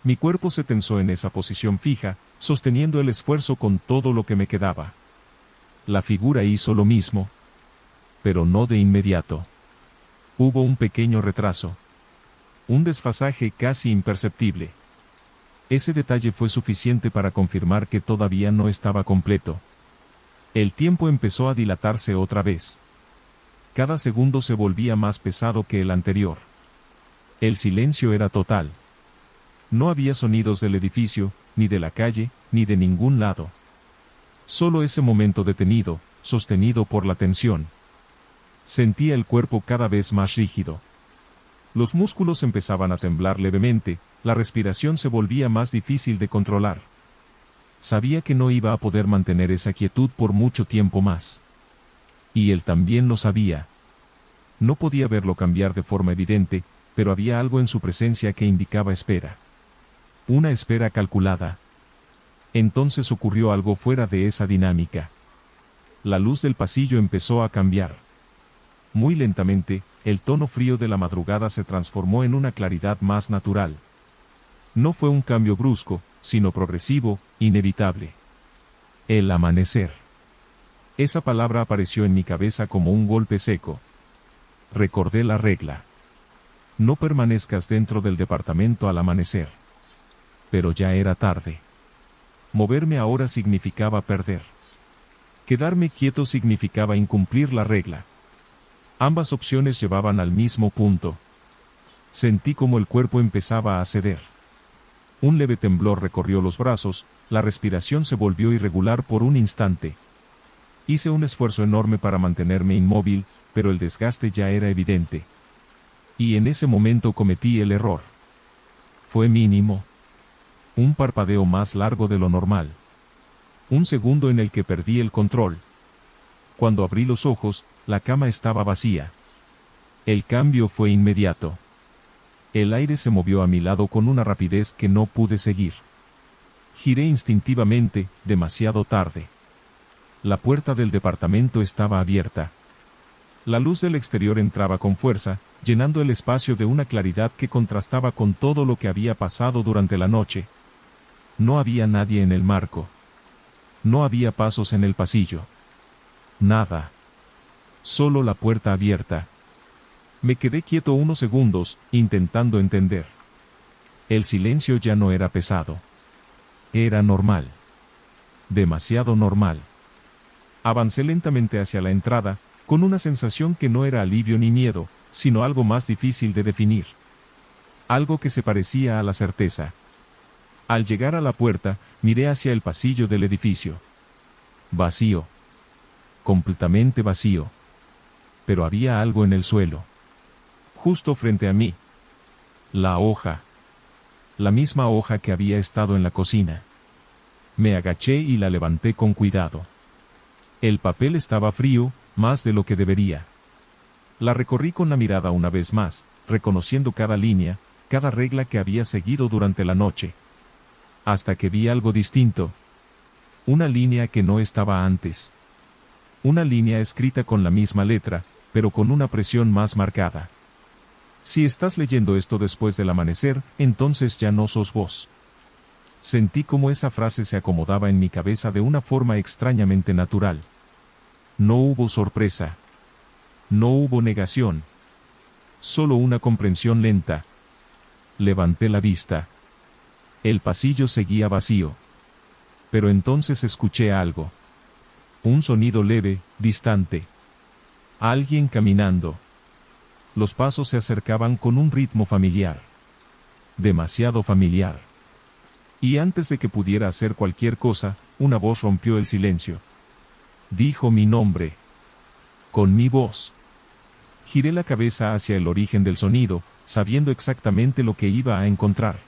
Mi cuerpo se tensó en esa posición fija, sosteniendo el esfuerzo con todo lo que me quedaba. La figura hizo lo mismo. Pero no de inmediato. Hubo un pequeño retraso. Un desfasaje casi imperceptible. Ese detalle fue suficiente para confirmar que todavía no estaba completo. El tiempo empezó a dilatarse otra vez. Cada segundo se volvía más pesado que el anterior. El silencio era total. No había sonidos del edificio, ni de la calle, ni de ningún lado. Solo ese momento detenido, sostenido por la tensión. Sentía el cuerpo cada vez más rígido. Los músculos empezaban a temblar levemente, la respiración se volvía más difícil de controlar. Sabía que no iba a poder mantener esa quietud por mucho tiempo más. Y él también lo sabía. No podía verlo cambiar de forma evidente, pero había algo en su presencia que indicaba espera. Una espera calculada. Entonces ocurrió algo fuera de esa dinámica. La luz del pasillo empezó a cambiar. Muy lentamente, el tono frío de la madrugada se transformó en una claridad más natural. No fue un cambio brusco, sino progresivo, inevitable. El amanecer. Esa palabra apareció en mi cabeza como un golpe seco. Recordé la regla. No permanezcas dentro del departamento al amanecer. Pero ya era tarde. Moverme ahora significaba perder. Quedarme quieto significaba incumplir la regla. Ambas opciones llevaban al mismo punto. Sentí como el cuerpo empezaba a ceder. Un leve temblor recorrió los brazos, la respiración se volvió irregular por un instante. Hice un esfuerzo enorme para mantenerme inmóvil, pero el desgaste ya era evidente. Y en ese momento cometí el error. Fue mínimo. Un parpadeo más largo de lo normal. Un segundo en el que perdí el control. Cuando abrí los ojos, la cama estaba vacía. El cambio fue inmediato. El aire se movió a mi lado con una rapidez que no pude seguir. Giré instintivamente, demasiado tarde. La puerta del departamento estaba abierta. La luz del exterior entraba con fuerza, llenando el espacio de una claridad que contrastaba con todo lo que había pasado durante la noche. No había nadie en el marco. No había pasos en el pasillo. Nada. Solo la puerta abierta. Me quedé quieto unos segundos, intentando entender. El silencio ya no era pesado. Era normal. Demasiado normal. Avancé lentamente hacia la entrada, con una sensación que no era alivio ni miedo, sino algo más difícil de definir. Algo que se parecía a la certeza. Al llegar a la puerta, miré hacia el pasillo del edificio. Vacío. Completamente vacío. Pero había algo en el suelo. Justo frente a mí. La hoja. La misma hoja que había estado en la cocina. Me agaché y la levanté con cuidado. El papel estaba frío, más de lo que debería. La recorrí con la mirada una vez más, reconociendo cada línea, cada regla que había seguido durante la noche. Hasta que vi algo distinto. Una línea que no estaba antes. Una línea escrita con la misma letra, pero con una presión más marcada. Si estás leyendo esto después del amanecer, entonces ya no sos vos. Sentí como esa frase se acomodaba en mi cabeza de una forma extrañamente natural. No hubo sorpresa. No hubo negación. Solo una comprensión lenta. Levanté la vista. El pasillo seguía vacío. Pero entonces escuché algo. Un sonido leve, distante. Alguien caminando. Los pasos se acercaban con un ritmo familiar. Demasiado familiar. Y antes de que pudiera hacer cualquier cosa, una voz rompió el silencio. Dijo mi nombre. Con mi voz. Giré la cabeza hacia el origen del sonido, sabiendo exactamente lo que iba a encontrar.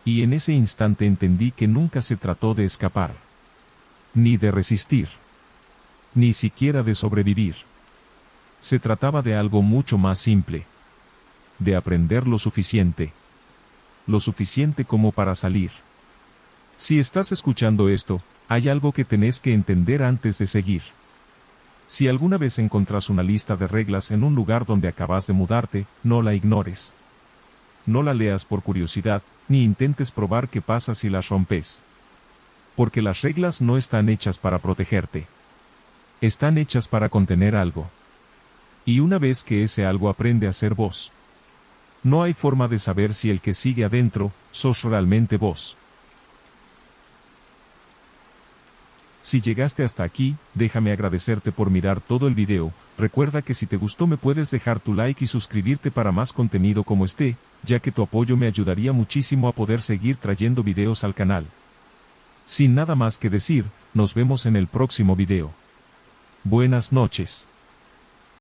Y en ese instante entendí que nunca se trató de escapar. Ni de resistir. Ni siquiera de sobrevivir. Se trataba de algo mucho más simple. De aprender lo suficiente. Lo suficiente como para salir. Si estás escuchando esto, hay algo que tenés que entender antes de seguir. Si alguna vez encontrás una lista de reglas en un lugar donde acabas de mudarte, no la ignores. No la leas por curiosidad, ni intentes probar qué pasa si las rompes. Porque las reglas no están hechas para protegerte. Están hechas para contener algo. Y una vez que ese algo aprende a ser vos, no hay forma de saber si el que sigue adentro, sos realmente vos. Si llegaste hasta aquí, déjame agradecerte por mirar todo el video. Recuerda que si te gustó me puedes dejar tu like y suscribirte para más contenido como este, ya que tu apoyo me ayudaría muchísimo a poder seguir trayendo videos al canal. Sin nada más que decir, nos vemos en el próximo video. Buenas noches.